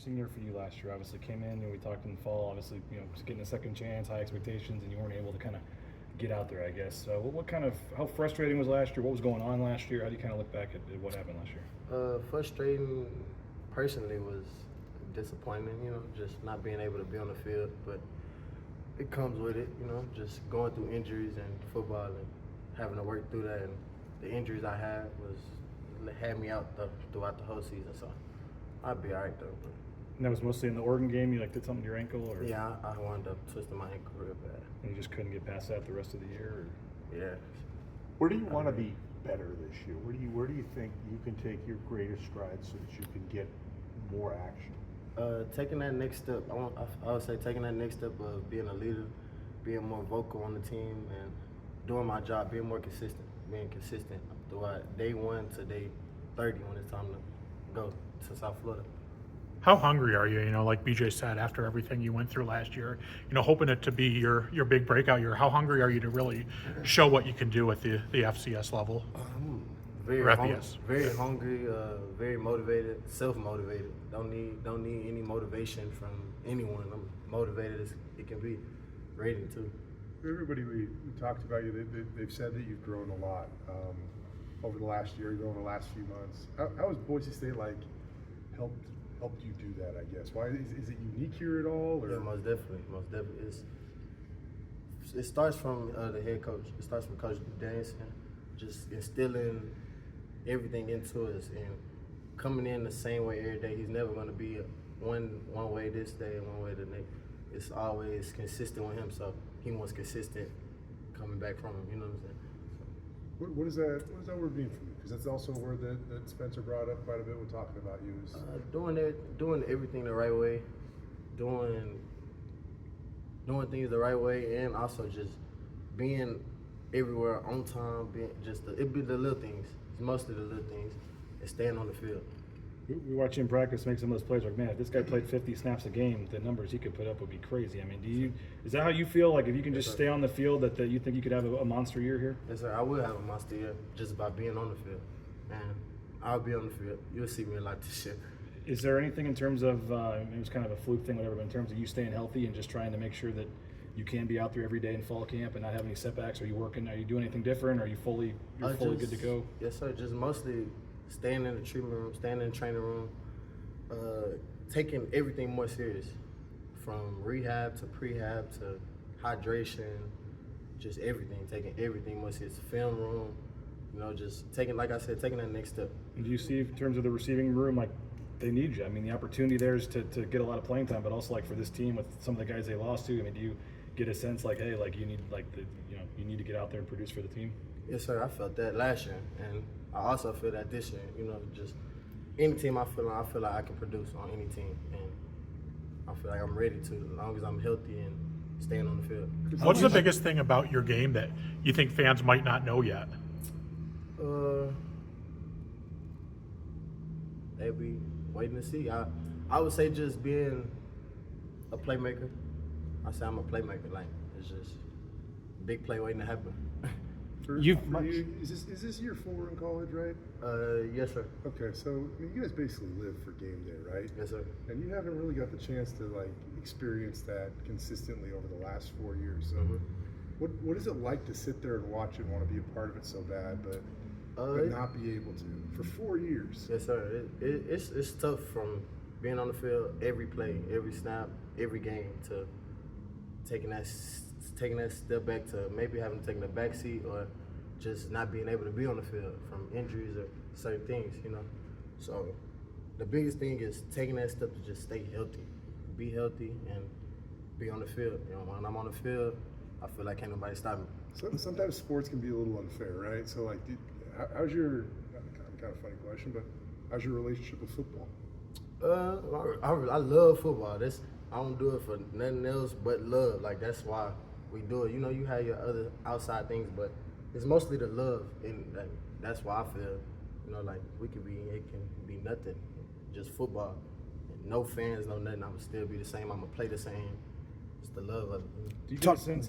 interesting year for you last year. Obviously, came in and we talked in the fall. Obviously, just getting a second chance, high expectations, and you weren't able to kind of get out there. I guess. What kind of how frustrating was last year? What was going on last year? How do you kind of look back at what happened last year? Frustrating, personally, was disappointing. Just not being able to be on the field, but it comes with it. Just going through injuries and football and having to work through that. And the injuries I had had me out throughout the whole season. So I'd be all right though. But And that was mostly in the Oregon game. You did something to your ankle, or yeah, I wound up twisting my ankle real bad. and you just couldn't get past that the rest of the year. Or? Yeah. Where do you want to be better this year? Where do you think you can take your greatest strides so that you can get more action? Taking that next step, I would say taking that next step of being a leader, being more vocal on the team, and doing my job, being more consistent, throughout day 1 to day 30 when it's time to go to South Florida. How hungry are you? Like BJ said, after everything you went through last year, hoping it to be your big breakout year. How hungry are you to really show what you can do at the FCS level? Very hungry, very motivated, self-motivated. Don't need any motivation from anyone. I'm motivated as it can be. Ready too. Everybody we talked about you, they've said that you've grown a lot over the last year, over the last few months. How has Boise State helped you do that? I guess. Why is it unique here at all? Or? Yeah, most definitely. It starts from the head coach. It starts from Coach Danielson, just instilling everything into us and coming in the same way every day. He's never going to be one way this day and one way the next. It's always consistent with him, so he wants consistent coming back from him. You know what I'm saying? What does that word mean for you? Because that's also a word that Spencer brought up quite a bit when talking about you. Doing everything the right way, doing things the right way, and also just being everywhere on time. It'd be the little things. It's mostly the little things, and staying on the field. We watch him practice, make some of those plays. Like, man, if this guy played 50 snaps a game, the numbers he could put up would be crazy. I mean, is that how you feel? Like, if you can just stay on the field, that you think you could have a monster year here? Yes, sir. I will have a monster year just by being on the field, and I'll be on the field. You'll see me a lot this year. Is there anything in terms of it was kind of a fluke thing, whatever, but in terms of you staying healthy and just trying to make sure that you can be out there every day in fall camp and not have any setbacks? Are you working? Are you doing anything different? Are you fully good to go? Yes, sir. Just mostly staying in the treatment room, staying in the training room, taking everything more serious, from rehab to prehab to hydration, just everything. Taking everything more serious. Film room, just taking, like I said, taking that next step. And do you see, in terms of the receiving room, like, they need you? I mean, the opportunity there is to get a lot of playing time, but also like for this team with some of the guys they lost to. I mean, do you get a sense like, hey, like you need you need to get out there and produce for the team? Yes, sir. I felt that last year, and I also feel that this year. Just any team I feel like I can produce on any team, and I feel like I'm ready to, as long as I'm healthy and staying on the field. What's the biggest thing about your game that you think fans might not know yet? Maybe waiting to see. I would say just being a playmaker. I say I'm a playmaker. Like, it's just big play waiting to happen. Is this year 4 in college, right? Yes, sir. Okay, so you guys basically live for game day, right? Yes, sir. And you haven't really got the chance to experience that consistently over the last 4 years. So, what is it like to sit there and watch and want to be a part of it so bad, but not be able to for 4 years? Yes, sir. It's tough from being on the field every play, every snap, every game to taking that step back to maybe having to take the back seat or just not being able to be on the field from injuries or certain things, So the biggest thing is taking that step to just stay healthy, be healthy, and be on the field. When I'm on the field, I feel like can't nobody stop me. So, sometimes sports can be a little unfair, right? So, how's your kind of funny question, but how's your relationship with football? I love football. I don't do it for nothing else but love. Like, that's why we do it. You have your other outside things, but it's mostly the love, and that's why I feel, it can be nothing, just football. And no fans, no nothing. I would still be the same. I'm gonna play the same. It's the love of it. Do you get a sense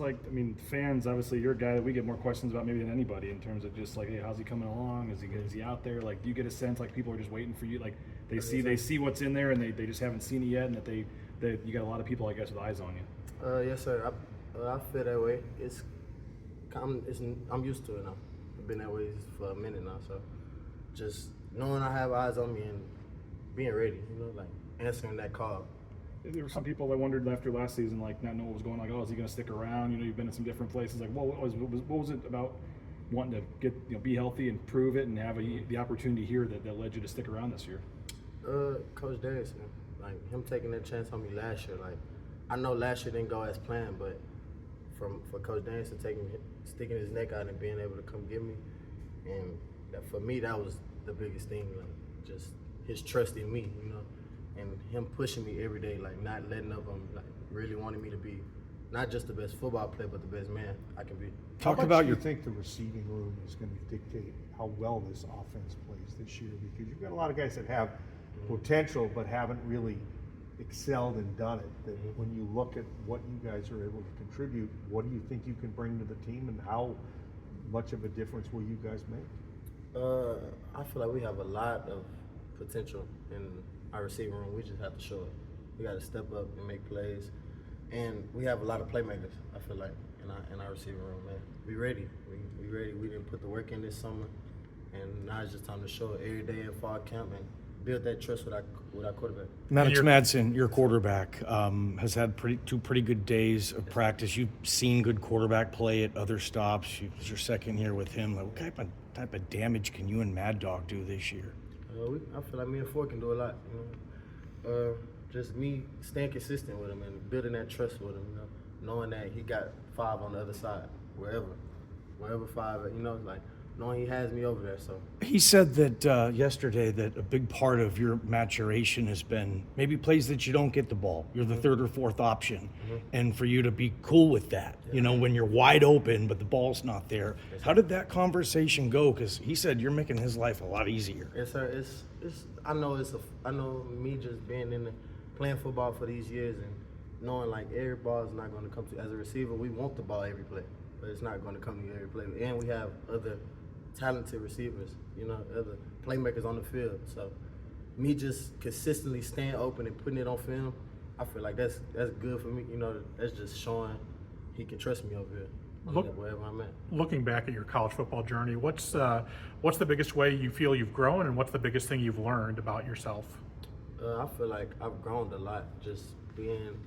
fans? Obviously, you're a guy that we get more questions about maybe than anybody in terms of just hey, how's he coming along? Is he out there? Like, do you get a sense people are just waiting for you? Like, they see what's in there and they just haven't seen it yet, and that you got a lot of people, I guess, with eyes on you. Yes, sir. I feel that way. I'm used to it now. I've been that way for a minute now. So just knowing I have eyes on me and being ready, like answering that call. There were some people that wondered after last season, like not knowing what was going on, like, oh, is he going to stick around? You've been in some different places. Like, what was it about wanting to get be healthy and prove it and have the opportunity here that led you to stick around this year? Coach Darius, like him taking that chance on me last year. Like I know last year didn't go as planned, but for Coach Darius to sticking his neck out and being able to come get me, and for me that was the biggest thing. Like just his trust in me, and him pushing me every day, like not letting up on, like really wanting me to be not just the best football player, but the best man I can be. How much do you think the receiving room is going to dictate how well this offense plays this year? Because you've got a lot of guys that have potential but haven't really excelled and done it. That when you look at what you guys are able to contribute, what do you think you can bring to the team, and how much of a difference will you guys make? I feel like we have a lot of potential in our receiving room. We just have to show it. We got to step up and make plays, and we have a lot of playmakers. I feel like in our receiving room, man. We ready. We ready. We didn't put the work in this summer, and now it's just time to show it every day in fall camp and build that trust with our quarterback. Maddox Madsen, your quarterback, has had two pretty good days of practice. You've seen good quarterback play at other stops. It's your second year with him. Like, what type of damage can you and Mad Dog do this year? I feel like me and Ford can do a lot. Just me staying consistent with him and building that trust with him. Knowing that he got 5 on the other side, wherever 5. Like knowing he has me over there. So he said that yesterday that a big part of your maturation has been maybe plays that you don't get the ball. You're the third or fourth option, and for you to be cool with that. When you're wide open but the ball's not there. How did that conversation go? Because he said you're making his life a lot easier. Yes, sir. I know me just being in playing football for these years and knowing like every ball is not going to come to. As a receiver, we want the ball every play, but it's not going to come to you every play. And we have other talented receivers, other playmakers on the field. So me just consistently staying open and putting it on film, I feel like that's good for me. That's just showing he can trust me over here, wherever I'm at. Looking back at your college football journey, what's the biggest way you feel you've grown, and what's the biggest thing you've learned about yourself? I feel like I've grown a lot, just being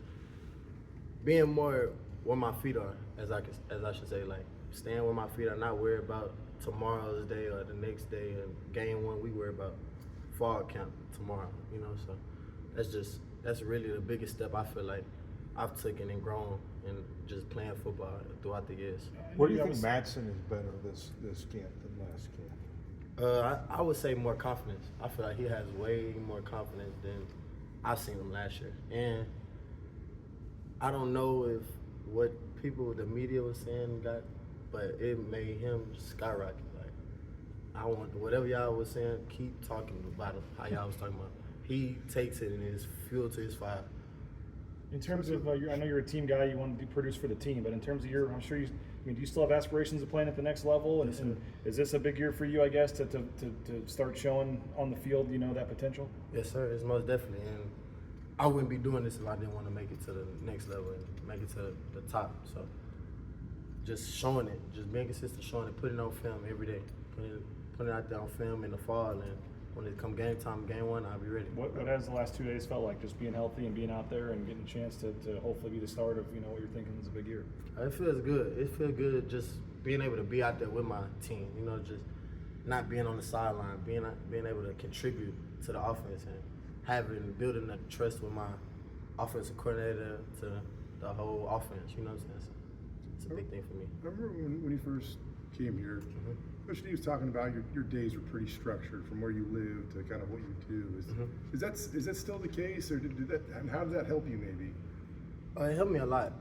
more where my feet are, as I should say, like staying where my feet are, not worried about tomorrow's day or the next day. And game 1, we worry about fall camp tomorrow. So that's really the biggest step I feel like I've taken and grown and just playing football throughout the years. Where do you think Madsen is better this camp than last camp? I would say more confidence. I feel like he has way more confidence than I've seen him last year. And I don't know if what the media was saying but it made him skyrocket. Like, I want whatever y'all was saying, keep talking about it, how y'all was talking about it. He takes it and it's fuel to his fire. In terms of, I know you're a team guy, you want to produce for the team, but in terms of I'm sure do you still have aspirations of playing at the next level? And is this a big year for you, I guess, to start showing on the field, that potential? Yes, sir. It's most definitely. And I wouldn't be doing this if I didn't want to make it to the next level and make it to the top. So just showing it, just being consistent, showing it, putting it on film every day, putting it out there on film in the fall, and when it come game time, game 1, I'll be ready. What has the last 2 days felt like, just being healthy and being out there and getting a chance to hopefully be the start of what you're thinking is a big year? It feels good. It feels good just being able to be out there with my team. Just not being on the sideline, being able to contribute to the offense and building the trust with my offensive coordinator to the whole offense. You know what I'm saying? It's a big thing for me. I remember when you first came here, Coach D was talking about your days were pretty structured from where you live to kind of what you do. Is that still the case, or and how did that help you maybe? It helped me a lot,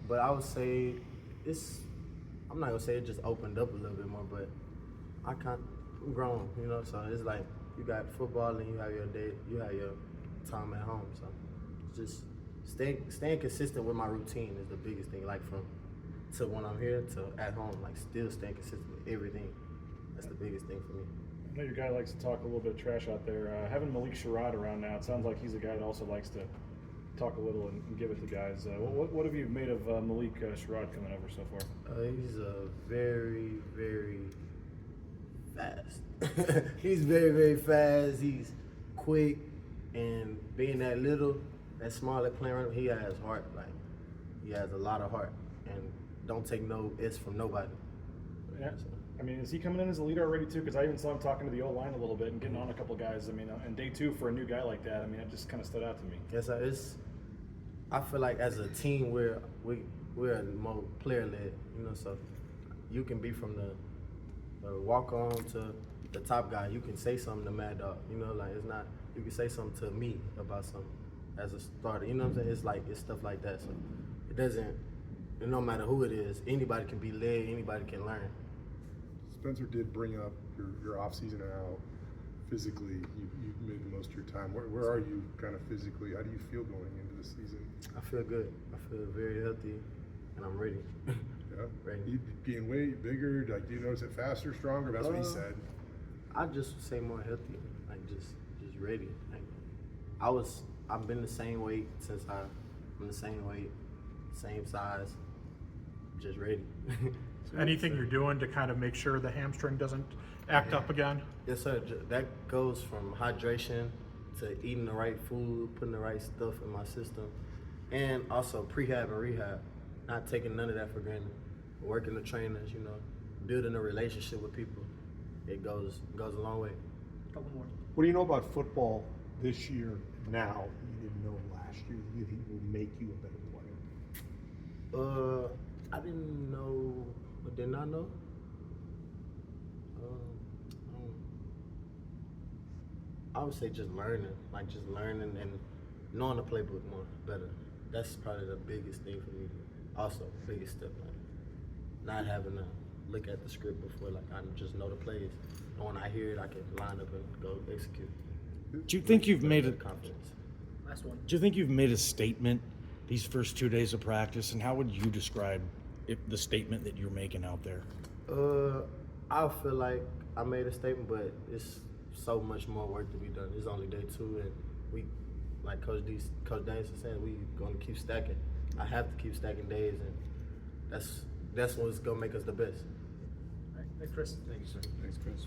but I would say I'm not gonna say it just opened up a little bit more, but I'm grown, so it's like you got football and you have your day, you have your time at home, so just staying consistent with my routine is the biggest thing, like to when I'm here to at home, like still staying consistent with everything. That's the biggest thing for me. I know your guy likes to talk a little bit of trash out there. Having Malik Sherrod around now, it sounds like he's a guy that also likes to talk a little and give it to guys. What have you made of Malik Sherrod coming over so far? He's very, very fast. He's very, very fast. He's quick, and being that small at playing around, he has heart. Like, he has a lot of heart, and don't take no S from nobody. Yeah. I mean, is he coming in as a leader already too? Because I even saw him talking to the O-line a little bit and getting on a couple guys. I mean, and day 2 for a new guy like that, I mean, it just kind of stood out to me. Yes, I feel like as a team we're more player led, you know. So you can be from the walk on to the top guy. You can say something to Mad Dog, you know. Like, it's not, you can say something to me about something as a starter. You know what I'm saying? It's stuff like that. So it doesn't. No matter who it is, anybody can be led. Anybody can learn. Spencer did bring up your off season and how physically you made the most of your time. Where are you kind of physically? How do you feel going into the season? I feel good. I feel very healthy, and I'm ready. Yeah, Ready. You gain weight, bigger. Like, do you notice it faster, stronger? That's what he said. I just say more healthy, like just ready. Like, I've been the same weight since I'm the same weight, same size, just ready. Anything you're doing to kind of make sure the hamstring doesn't act up again? Yes, sir. That goes from hydration to eating the right food, putting the right stuff in my system, and also prehab and rehab. Not taking none of that for granted. Working the trainers, you know, building a relationship with people. It goes a long way. Couple more. What do you know about football this year now you didn't know last year that you think will make you a better player? I didn't know, but did not know. I would say just learning and knowing the playbook more better. That's probably the biggest thing for me. Also, biggest step, like not having to look at the script before, like I just know the plays, and when I hear it, I can line up and go execute. Do you think you've made a confidence? Last one. Do you think you've made a statement these first 2 days of practice, and how would you describe the statement that you're making out there? I feel like I made a statement, but it's so much more work to be done. It's only day 2, and we, like Coach Daniels said, we going to keep stacking. I have to keep stacking days, and that's what's gonna make us the best. All right. Thanks, Chris. Thank you, sir. Thanks, Chris.